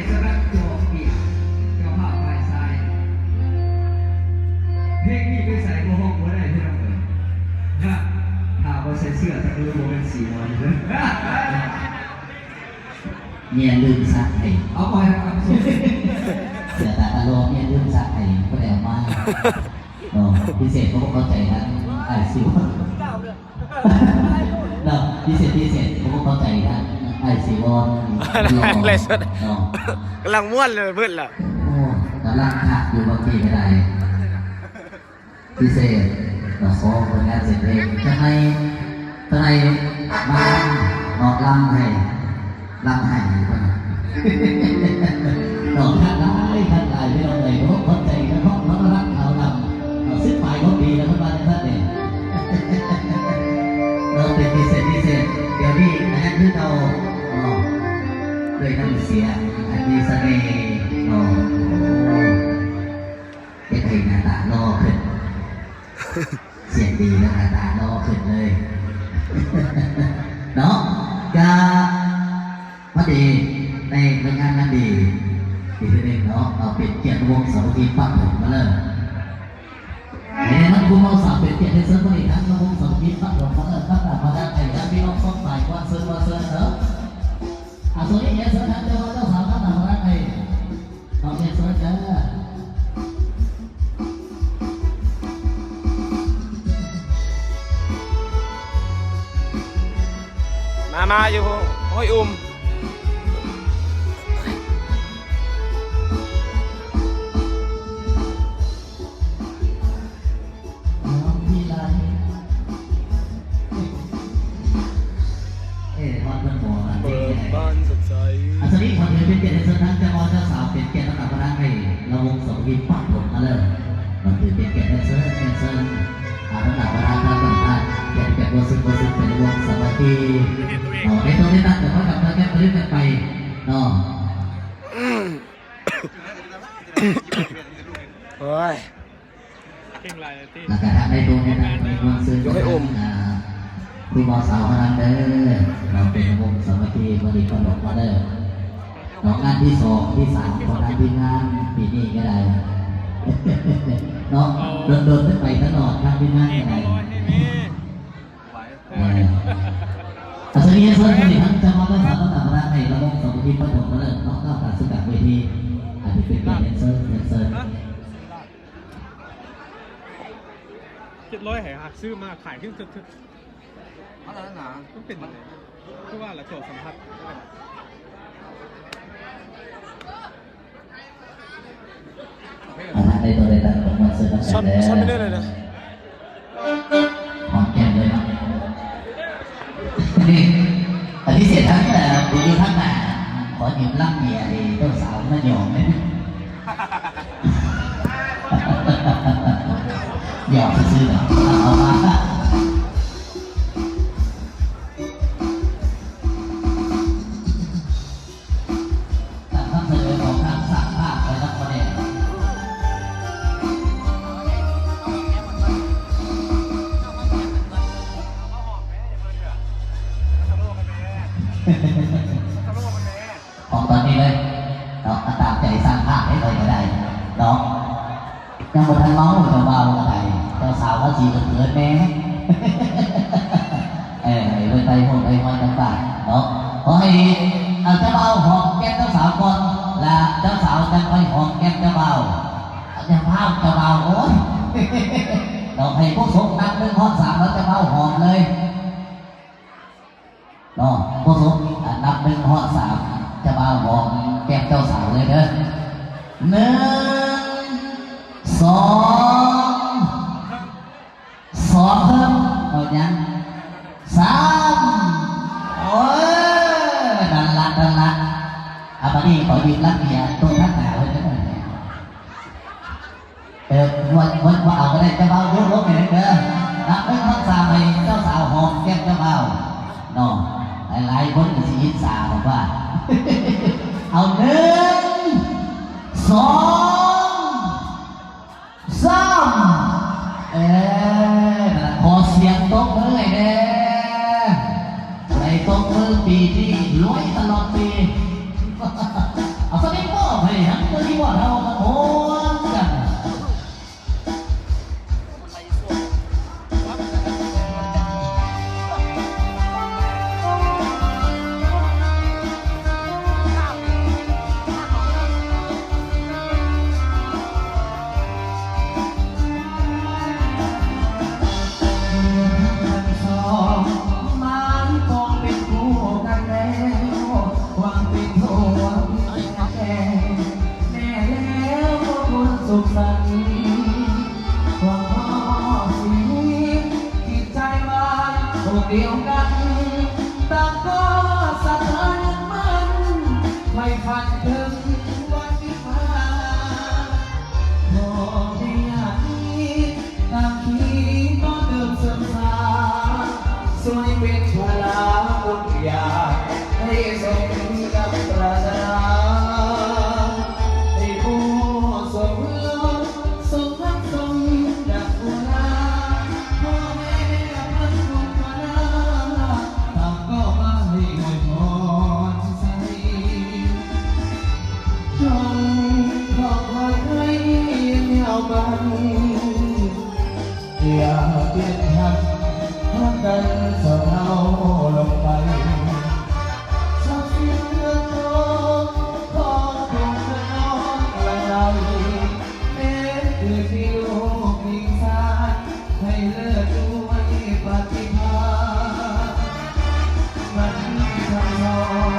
สรัตโจเกียรติเจ้าภาพฝ่ายชายเพลงนี้ไปใส่หัวห้องหัวได้ที่เราเอ่ยถ้าว่าใส่เสื้อตะลือโบเป็นสีนอนเลยเนี่ยลืมซักไอ้เอาไปครับเสือตาตะโลเนี่ยลืมซักไอ้ก็แล้วมาพิเศษเขาเข้าใจนะไอ้สิวเนาะพิเศษเขาเข้าใจนะไอ้สิวอนอะไรสุดกำลังม้วนเลยเพื่อนล่ะโอ้กำลังหักอยู่บางทีไม่ได้พิเศษเราขอคนงานเสร็จเองจะให้มาหนอกลำให้คนหนอกท่านได้ไม่ลงเลยเพราะเข้าใจนะเพราะเรารักเขาลำซื้อไปก็ดีแล้วท่านเนี่ยเราเป็นพิเศษเดี๋ยวนี้นะฮะที่เราด้วยน้ำเสียงอันมีเสน่ห์เป็นเพลงหน้าตาล่อขึ้นเสียงดีแล้วหน้าตาล่อขึ้นเลยเนาะจะพอดีในงานนั้นดีที่เองเนาะเอาเป็นเกียรติวงศ์สามัคคีปั้มผมมาเลยในนั้นคุณเอาสาวเป็นเกียรติในเซิร์ฟบริษัทวงศ์สามัคคีปั้มผมมาเลยตั้งแต่มาได้ไอ้ท่านพี่น้องต้องฝ่ายกวนเซิร์ฟเนาะส่วนนี้เซิร์ฟทั้งเจ้าสาวตั้งแต่มาได้ไอ้เอาเซิร์ฟจ้ามาอยู่ห้อยบ้านสดใสอันนี้คนถือเป็นเกียรติเสนทั้งเจ้าบ่าวเจ้าสาวเป็นเกียรติระดับพระให้เราวงสมกิจปั้นผมมาเลยมันถือเป็นเกียรติเสนระดับพระต่างๆเกียรติวงศ์เป็นวงสามัคคีในตรงนี้ตั้งแต่เขากับเราแก้เรื่องกันไปเนาะโอ้ยแล้วก็ในตรงนี้นะในวงซื้อคุณบ่าวสาวพนันเด้อเราเป็นวงสามัคคีวันนี้ก็บอกมาเด้องานที่2 ที่ 3ของงานที่งานปีนี้ก็ได้เนาะเดินไปตลอดงานที่งานก็ได้อัศนีเสริมผลิตทั้งจังหวัดและสาขาต่างๆในระบบสมบูรณ์ประถมมาเลยนอกจากการศึกษาเวทีอาจจะเป็นการเสริม700หาซื้อมาขายขึ้นทึกอะไรนะต้องเป็นเพราะว่าเราโจทย์สัมผัสในตัวเด็กต่างๆมาเสริมซ้อนไม่ได้เลยนะหอมแก้มเลยนะนี่อันนี้เสร็จทั้งผู้ดูทั้งหน้าขอยืมลังเมียดีเจ้าสาวมาหยอกไหมหยอกซื้อเหรอเอามาตั้งเสนอของทางสร้างภาพไปรับประเด็นของตอนนี้เลยเราตามใจสร้างภาพให้เลยก็ได้เนาะยังบนทันเมาส์จะเบาอะไรเจ้าสาวเขาจีบเกิดแม่ไปไปหมดไปวันต่างๆเนาะขอให้เจ้าเบาหอมแก้มเจ้าสาวก่อนและเจ้าสาวจะไปหอมแก้มเจ้าเบาอย่าพลาดเจ้าเบาโอ้ยเราให้พวกสงฆ์นับ1 ข้อ 3แล้วเจ้าเบาหอมเลยเนาะพวกสงฆ์นับ1 ข้อ 3จะเบาหอมแก้มเจ้าสาวเลยเด้อ1 2ครับเอาอย่าง3โอ้ยดันละอาบัดนี้ขอยืมรักเมียตัวทักหนาไว้ได้ไหมวันเอาก็ได้เจ้าบ่าวยกรถไปเลยเด้อนับ1 2 3ให้เจ้าสาวหอมแก้มเจ้าบ่าวน้องหลายคนก็สิยินสาวว่าเอา1 2 3ขอเสียงตบมือให้แน่ในตบมือปีที่รวยตลอดปีเอาสักนิด ถึงวันที่มาขอให้อยากมีตามที่ก็เดิมเสมอสวยเป็นพลาบุญอยากให้สมกับปรารถนาให้ผู้สมรสสมรักสมดังกุหลาบพ่อแม่มันคงมาลาต่างก็มาให้อวยพรใส่จงขอบคุณให้เงาบันอย่าเปลี่ยนหักทำกันสะเทาลงไปชอบเสียงเรื่องโตขอคงจะนอนละลายแม้คือที่ลูกมีสารให้เลิศด้วยปฏิภาณมันทำนอง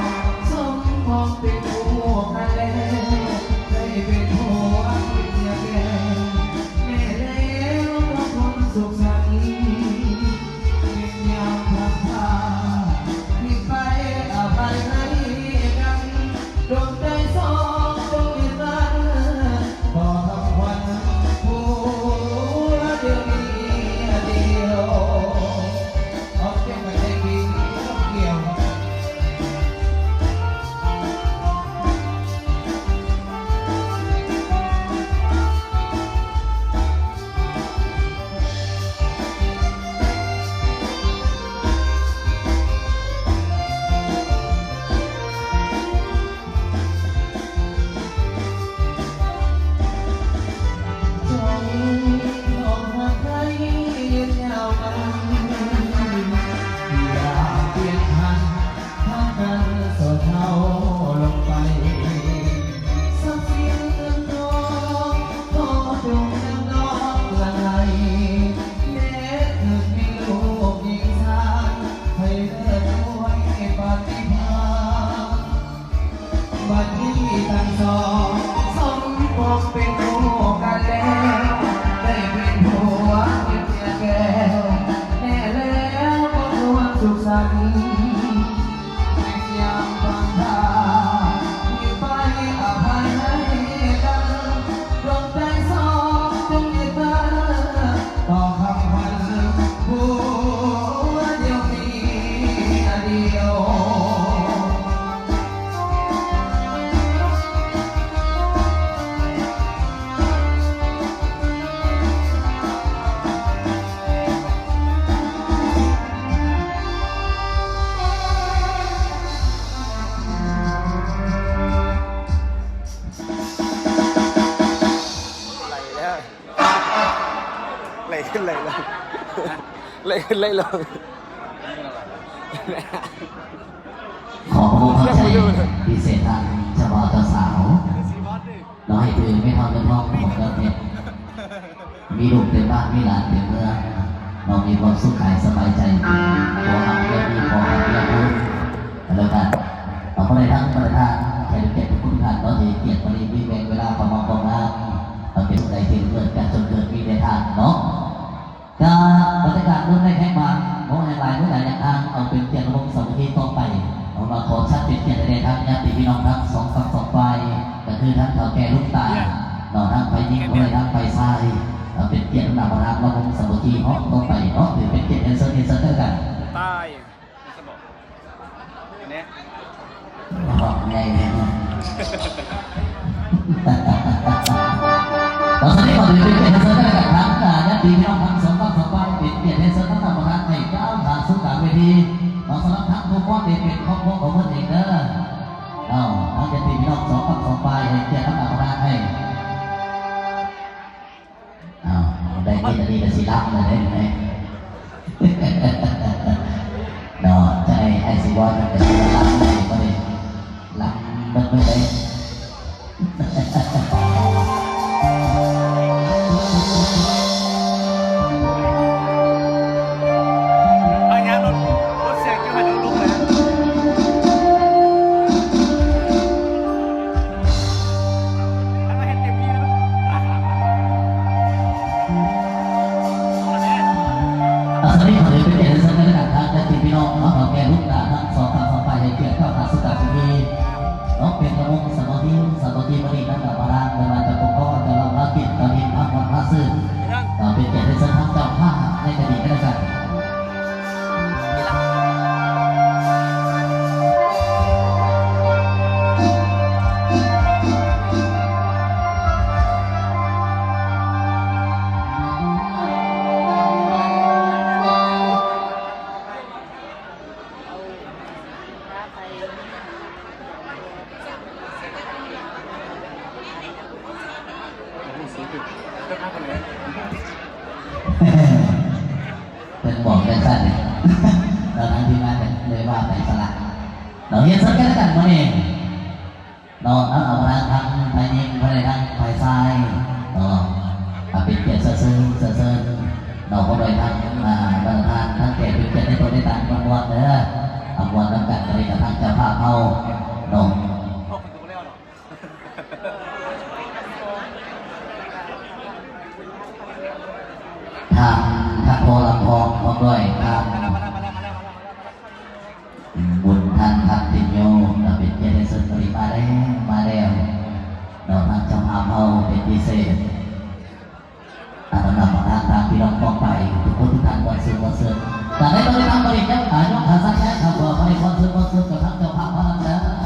สมมองเป็นผู้กันแล้วได้เป็นผัวเป็นเมียแก่แม่แล้วก็คนสุขสันต์เป็นยามพักผ้าที่ไปอภัยให้กันดวงใจสองดวงที่รักขอทำควันผัวเดียวมีเดียวเอาเก็บไว้ให้ดีต้องเกี่ยว จงลองหาใครยืนยาวนานอย่าเปลี่ยนหันทางกันสดเทาลงไปสักเสียงเงินทองขอจงยังน้องละไหลแม้เกิดมีลูกหญิงชายให้เลิศด้วยปฏิภาณ บัดนี้ทั้งสองสมปองเป็นคู่กันแล้วได้เป็นผัวเป็นเมียแก้วแน่แล้วก็ควรสุขสันต์เป็นยามบางทางมีไปอภัยให้กันดวงใจสองจงยึดมั่นต่อคำพันผัวเดียวมีเดียว ไหลแล้วไหลขึ้นไหลลงไหลขึ้นไหลลง ขอผู้เข้าใจพิเศษทางเฉพาะเจ้าสาวเราให้ถือไม่ทอดเป็นห้องของเราเนี่ยมีลูกเต็มบ้านมีหลานเต็มเมืองเรามีความสุขกายสบายใจขอหักเรื่องดีขอหักเรื่องบุญแล้วกันเราก็ได้ทั้งประธานแขกเกียรติคุณท่านเราดีเกียรติปริวิเวกเวลาประมาณประมาณเราเป็นใจที่เกิดการจนเกิดมีในทางเนาะก็บรรยากาศรุ่นได้แข่งมาโมแห่งหลายเมื่อไหร่ทางเอาเป็นเกียรติวงศ์สมุทรต่อไปเรามาขอชัดเป็นเกียรติในทางญาติพี่น้องทั้งสองฝั่งสองฝ่ายก็คือทั้งเฒ่าแก่ลูกตาหน่อทั้งไฟยิงด้วยทั้งไฟทรายเป็นเกียรติลำดับประทับเราวงสมุทรห้องต่อไปเนาะถือเป็นเกียรติเอ็นเซอร์กัน ตายสมองอันเนี้ย บอกไงเนี่ยตอนนี้ขอถือเป็นเกียรติเอ็นเซอร์กันทั้งญาติพี่น้องทั้งสองฝั่งสองฝ่ายเป็นเกียรติเอ็นเซอร์ทั้งประทับในเจ้าทางสุขการเวทีเราสำหรับทั้งผู้ป้อนเป็นครอบครัวของคนเองเด้อเอาทั้งญาติพี่น้องสองฝั่งสองฝ่ายให้เกียรติทั้งประทับให้เอาได้ที่จะดีแต่สิรับเลยได้ไหมดอกใจไอ้สิบอลแต่สิรับเลยก็เลยรับมันไม่ได้ อันนี้รถเสียงจะให้ดูลุกเลย เป็นกระมงสม จะพักกันเลย เป็นบอกเป็นสั้นเลยเราทั้งทีมงานเลยว่าไปสละเราเรียนสักแค่กันมาเองเราเอาทางไทยยิงไปทางไทยทรายเราเป็นเกียรติเสื่อเราก็โดยทางบรรทานทั้งเกียรติเป็นเกียรติในตัวในต่างจังหวัดเด้อเอาวันน้ำกันไปกับทางเจ้าภาพเขาลงทางโพลำพองพร้อมด้วยทางบุญทางติโยเราเป็นเกียรติสุดปริมาแล้วเราทางเจ้าภาพเขาเป็นพิเศษตามพี่น้องกองไปทุกคนทุกท่านวันซึ้งแต่ในตอนนี้ทำบริการขายน้องขาสักแค่ขับว่าไปวันซึ้งกับทั้งเจ้าภาพเขานั้นนะ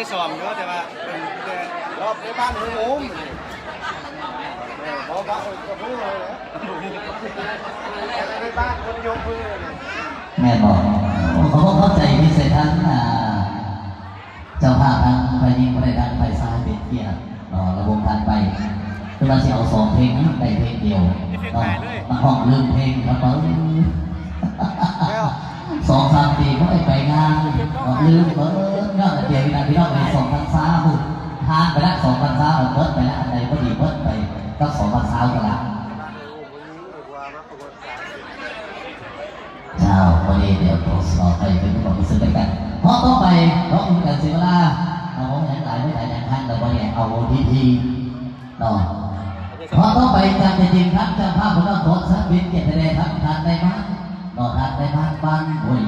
ได้ซ้อมเยอะแต่ว่าเป็นแต่รอบในบ้านหมูเพราะบ้านก็พูดเลยในบ้านคนยกมือเลย แม่บอกเขาเข้าใจพิเศษทั้งเจ้าภาพทั้งไปยิงไปได้ทั้งไปซ้ายเป็นเกียร์ระวงทันไปคือเราจะเอาสองเพลงนั้นไปเพลงเดียวมาห้องลืมเพลงครับเปิ้ล2-3 ปีเขาไปงานลืมเปิ้ลก็เดี๋ยววินาทีเราไป2,000พูดทานไปละ2,000เปิ้ลไปละอันใดก็ดีเปิ้ลไปก็2,000กันละเจ้าวันนี้เดี๋ยวตรวจสอบไปเป็นความรู้สึกกันเพราะต้องไปร้องกันเสียเวลาเอาผมอย่างหลายไม่หลายอย่างท่านแต่ว่าอย่างเอาทีนอนเพราะต้องไปจำเป็นที